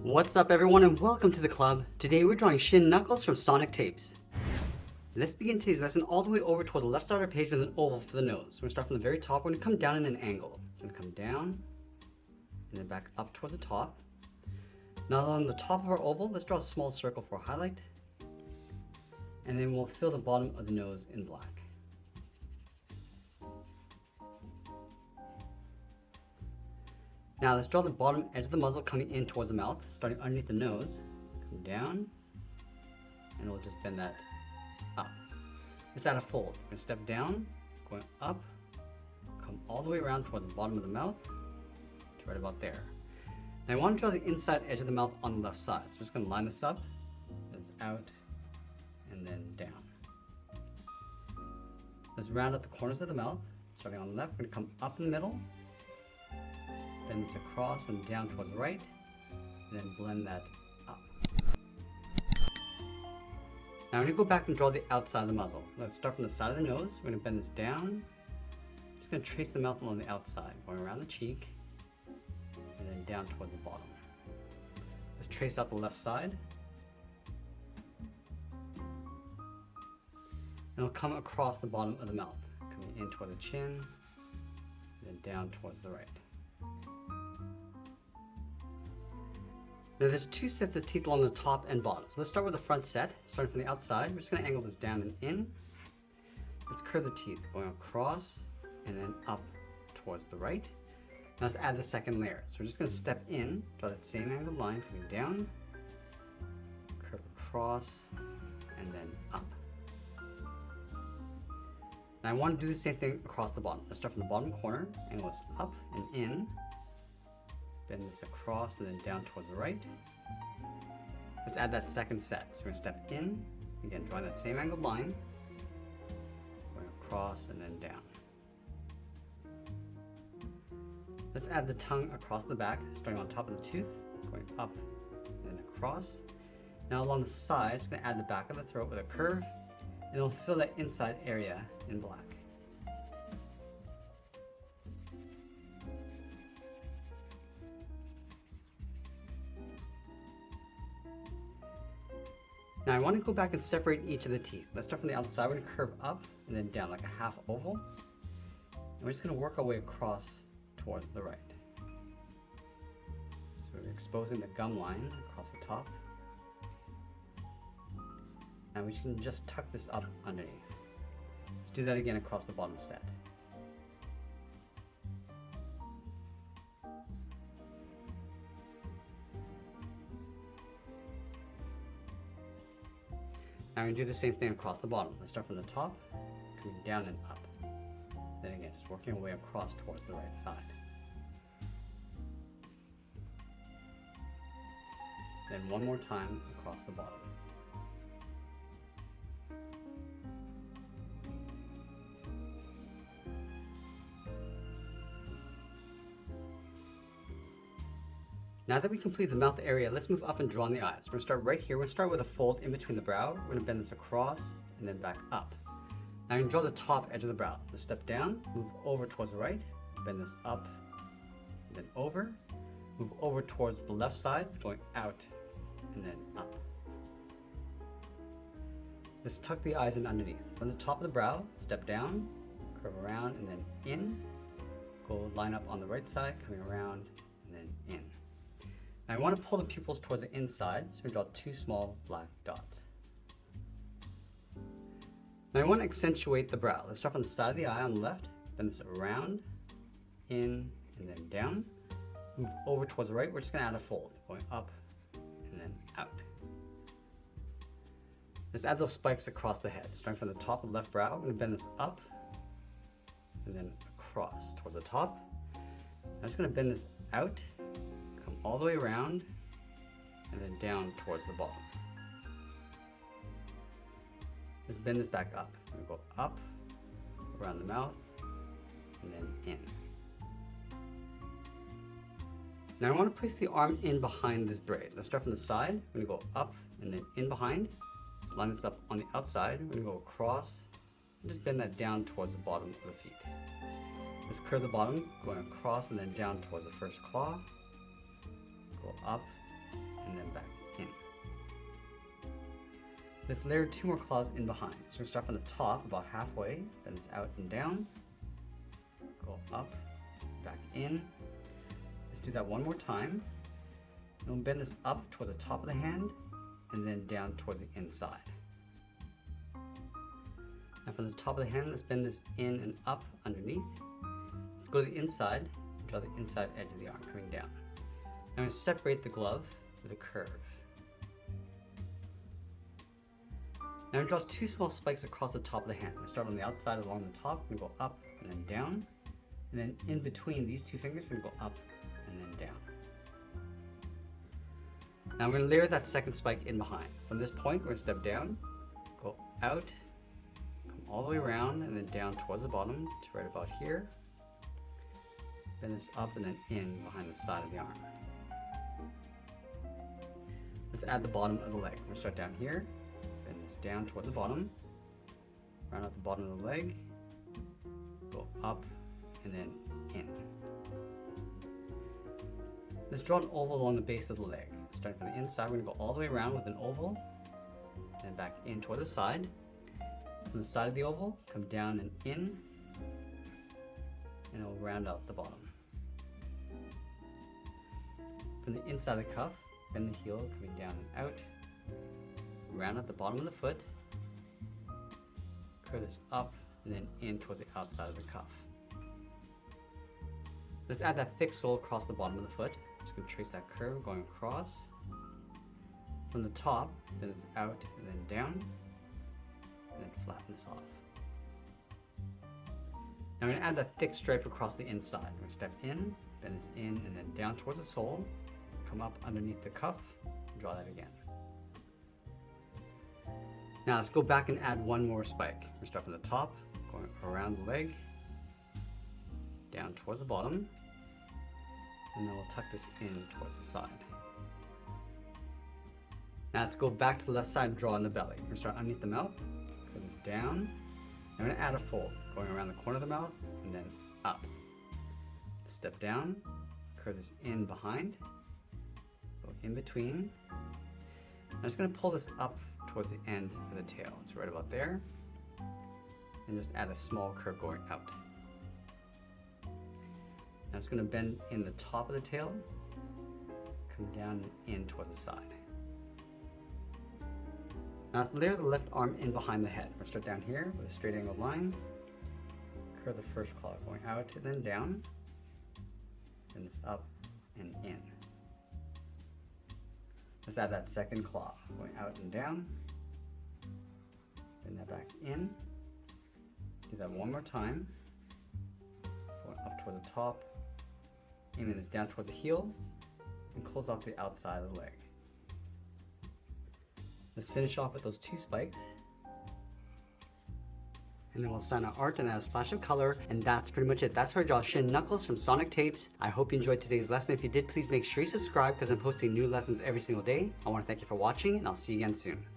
What's up everyone and welcome to the club. Today we're drawing Shin Knuckles from Sonic Tapes. Let's begin today's lesson all the way over towards the left side of our page with an oval for the nose. We're going to start from the very top. We're going to come down in an angle. So we're going to come down and then back up towards the top. Now on the top of our oval, let's draw a small circle for a highlight. And then we'll fill the bottom of the nose in black. Now let's draw the bottom edge of the muzzle coming in towards the mouth, starting underneath the nose. Come down, and we'll just bend that up. Let's add a fold. We're going to step down, going up, come all the way around towards the bottom of the mouth, to right about there. Now I want to draw the inside edge of the mouth on the left side. So I'm just going to line this up, it's out, and then down. Let's round out the corners of the mouth. Starting on the left, we're going to come up in the middle, bend this across and down towards the right, and then blend that up. Now I'm going to go back and draw the outside of the muzzle. Let's start from the side of the nose. We're going to bend this down. Just going to trace the mouth along the outside, going around the cheek, and then down towards the bottom. Let's trace out the left side. And it'll come across the bottom of the mouth, coming in toward the chin, and then down towards the right. Now there's two sets of teeth along the top and bottom. So let's start with the front set, starting from the outside. We're just going to angle this down and in. Let's curve the teeth, going across and then up towards the right. Now let's add the second layer. So we're just going to step in, draw that same angled line coming down, curve across, and then up. Now I want to do the same thing across the bottom. Let's start from the bottom corner, angle this up and in. Bend this across and then down towards the right. Let's add that second set. So we're going to step in, again drawing that same angled line, going across and then down. Let's add the tongue across the back, starting on top of the tooth, going up and then across. Now along the side, just going to add the back of the throat with a curve, and it'll fill that inside area in black. Now I want to go back and separate each of the teeth. Let's start from the outside. We're going to curve up and then down like a half oval. And we're just going to work our way across towards the right. So we're exposing the gum line across the top. And we can just tuck this up underneath. Let's do that again across the bottom set. Now we're going to do the same thing across the bottom. Let's start from the top, coming down and up. Then again, just working our way across towards the right side. Then one more time across the bottom. Now that we complete the mouth area, let's move up and draw on the eyes. We're going to start right here. We're going to start with a fold in between the brow. We're going to bend this across and then back up. Now you can draw the top edge of the brow. Let's step down, move over towards the right, bend this up, and then over. Move over towards the left side, going out and then up. Let's tuck the eyes in underneath. From the top of the brow, step down, curve around and then in. Go line up on the right side, coming around and then in. Now I want to pull the pupils towards the inside, so we draw two small black dots. Now I want to accentuate the brow. Let's start from the side of the eye on the left, bend this around, in, and then down. Move over towards the right, we're just going to add a fold, going up and then out. Let's add those spikes across the head. Starting from the top of the left brow, I'm going to bend this up, and then across towards the top. I'm just going to bend this out, come all the way around, and then down towards the bottom. Let's bend this back up. We're going to go up, around the mouth, and then in. Now I want to place the arm in behind this braid. Let's start from the side. We're going to go up and then in behind. Let's line this up on the outside. We're going to go across and just bend that down towards the bottom of the feet. Let's curve the bottom, going across and then down towards the first claw. Go up Let's layer 2 more claws in behind. So we're gonna start from the top, about halfway, then it's out and down, go up, back in. Let's do that one more time. And we'll bend this up towards the top of the hand, and then down towards the inside. Now from the top of the hand, let's bend this in and up underneath. Let's go to the inside, draw the inside edge of the arm coming down. Now I'm going to separate the glove with a curve. Now I'm going to draw 2 small spikes across the top of the hand. Let's start on the outside along the top, and go up and then down. And then in between these 2 fingers, we're going to go up and then down. Now I'm going to layer that second spike in behind. From this point, we're going to step down, go out, come all the way around, and then down towards the bottom to right about here. Bend this up and then in behind the side of the arm. Let's add the bottom of the leg. We're going to start down here, bend this down towards the bottom, round out the bottom of the leg, go up, and then in. Let's draw an oval along the base of the leg. Starting from the inside, we're going to go all the way around with an oval, then back in toward the side. From the side of the oval, come down and in, and it'll round out the bottom. From the inside of the cuff, bend the heel coming down and out, round out the bottom of the foot, curve this up, and then in towards the outside of the cuff. Let's add that thick sole across the bottom of the foot. Just going to trace that curve going across. From the top, then it's out and then down, and then flatten this off. Now I'm going to add that thick stripe across the inside. We're going to step in, bend this in, and then down towards the sole, come up underneath the cuff, and draw that again. Now let's go back and add one more spike. We start from the top, going around the leg, down towards the bottom, and then we'll tuck this in towards the side. Now let's go back to the left side and draw in the belly. We're going to start underneath the mouth, curve this down. I'm going to add a fold, going around the corner of the mouth and then up. Step down, curve this in behind, go in between. I'm just going to pull this up towards the end of the tail. It's right about there. And just add a small curve going out. Now it's going to bend in the top of the tail, come down and in towards the side. Now let's layer the left arm in behind the head. We'll start down here with a straight angled line, curve the first claw going out and then down, bend this up and in. Let's add that second claw going out and down, bend that back in. Do that one more time, going up toward the top, aiming this down towards the heel, and close off the outside of the leg. Let's finish off with those 2 spikes. And then we'll sign our art and add a splash of color, and that's pretty much it. That's how I draw Shin Knuckles from Sonic Tapes. I hope you enjoyed today's lesson. If you did, please make sure you subscribe because I'm posting new lessons every single day. I want to thank you for watching, and I'll see you again soon.